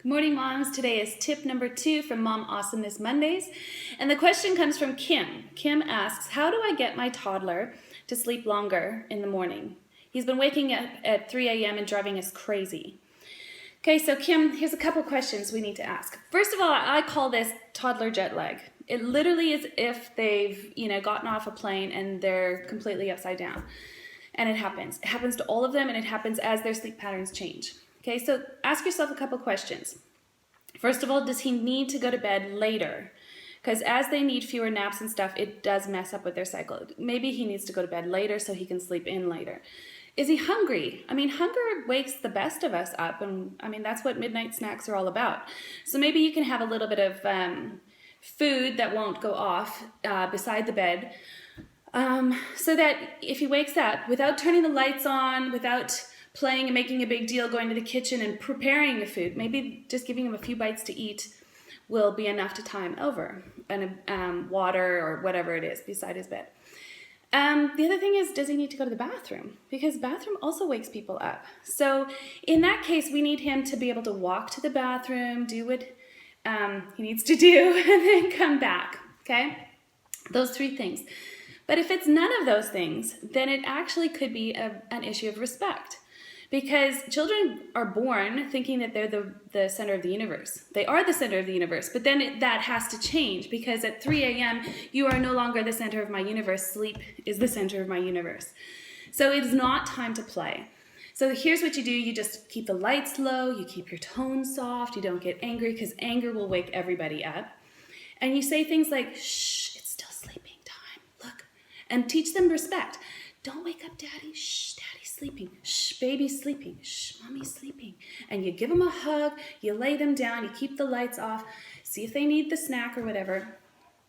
Good morning, moms. Today is tip number 2 from Mom Awesomeness Mondays. And the question comes from Kim. Kim asks, how do I get my toddler to sleep longer in the morning? He's been waking up at 3 a.m. and driving us crazy. Okay, so Kim, here's a couple questions we need to ask. First of all, I call this toddler jet lag. It literally is if they've, gotten off a plane and they're completely upside down. And it happens. It happens to all of them, and it happens as their sleep patterns change. Okay, so ask yourself a couple questions. First of all, does he need to go to bed later? Because as they need fewer naps and stuff, it does mess up with their cycle. Maybe he needs to go to bed later so he can sleep in later. Is he hungry? Hunger wakes the best of us up, and that's what midnight snacks are all about. So maybe you can have a little bit of food that won't go off beside the bed, so that if he wakes up, without turning the lights on, without playing and making a big deal, going to the kitchen and preparing the food, maybe just giving him a few bites to eat will be enough to tie him over, and water or whatever it is beside his bed. The other thing is, does he need to go to the bathroom? Because bathroom also wakes people up. So in that case, we need him to be able to walk to the bathroom, do what he needs to do, and then come back, okay? Those 3 things. But if it's none of those things, then it actually could be an issue of respect. Because children are born thinking that they're the center of the universe. They are the center of the universe, but then that has to change, because at 3 a.m., you are no longer the center of my universe. Sleep is the center of my universe. So it's not time to play. So here's what you do. You just keep the lights low. You keep your tone soft. You don't get angry, because anger will wake everybody up. And you say things like, shh, it's still sleeping time. Look. And teach them respect. Don't wake up, Daddy. Shh, Daddy's sleeping. Shh, baby's sleeping. Shh, Mommy's sleeping. And you give them a hug. You lay them down. You keep the lights off. See if they need the snack or whatever.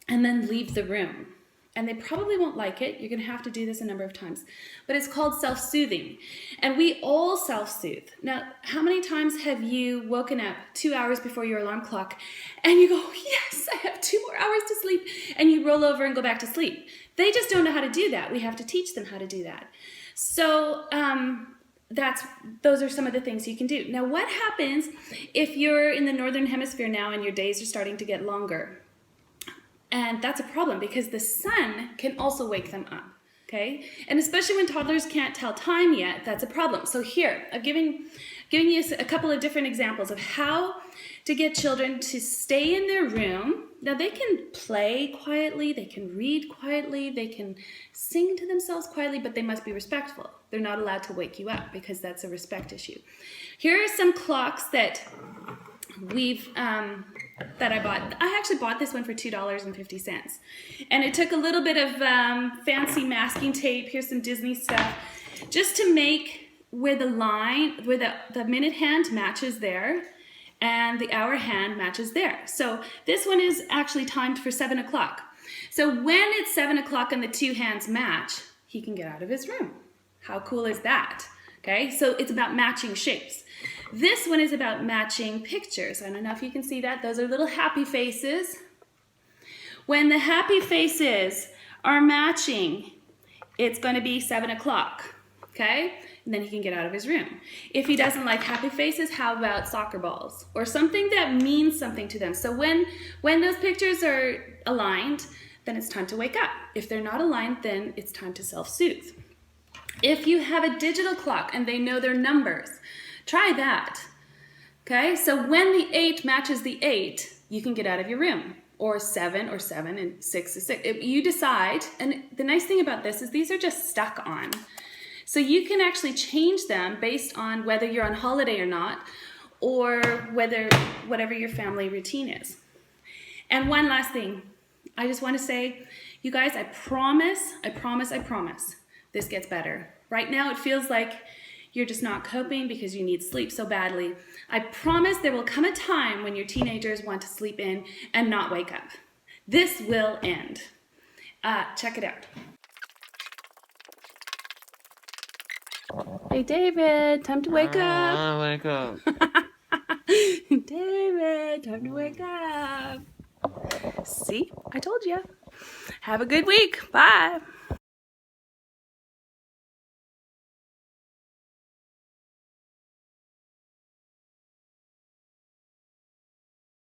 And then leave the room. And they probably won't like it. You're going to have to do this a number of times. But it's called self-soothing. And we all self-soothe. Now, how many times have you woken up 2 hours before your alarm clock and you go, yes, I have 2 more hours to sleep, and you roll over and go back to sleep? They just don't know how to do that. We have to teach them how to do that. So those are some of the things you can do. Now, what happens if you're in the northern hemisphere now and your days are starting to get longer? And that's a problem, because the sun can also wake them up, okay? And especially when toddlers can't tell time yet, that's a problem. So here, I've given you a couple of different examples of how to get children to stay in their room. Now, they can play quietly, they can read quietly, they can sing to themselves quietly, but they must be respectful. They're not allowed to wake you up, because that's a respect issue. Here are some clocks that that I bought. I actually bought this one for $2.50. And it took a little bit of fancy masking tape. Here's some Disney stuff, just to make where the minute hand matches there and the hour hand matches there. So this one is actually timed for 7 o'clock. So when it's 7 o'clock and the 2 hands match, he can get out of his room. How cool is that? Okay, so it's about matching shapes. This one is about matching pictures. I don't know if you can see that. Those are little happy faces. When the happy faces are matching, it's going to be 7 o'clock, okay? And then he can get out of his room. If he doesn't like happy faces, how about soccer balls? Or something that means something to them. So when those pictures are aligned, then it's time to wake up. If they're not aligned, then it's time to self-soothe. If you have a digital clock and they know their numbers, try that, okay? So when the 8 matches the 8, you can get out of your room. Or 7 and 6 is 6. You decide, and the nice thing about this is these are just stuck on. So you can actually change them based on whether you're on holiday or not, or whatever your family routine is. And one last thing, I just want to say, you guys, I promise, this gets better. Right now it feels like you're just not coping because you need sleep so badly. I promise there will come a time when your teenagers want to sleep in and not wake up. This will end. Check it out. Hey, David, time to wake up. I wake up. David, time to wake up. See, I told you. Have a good week. Bye.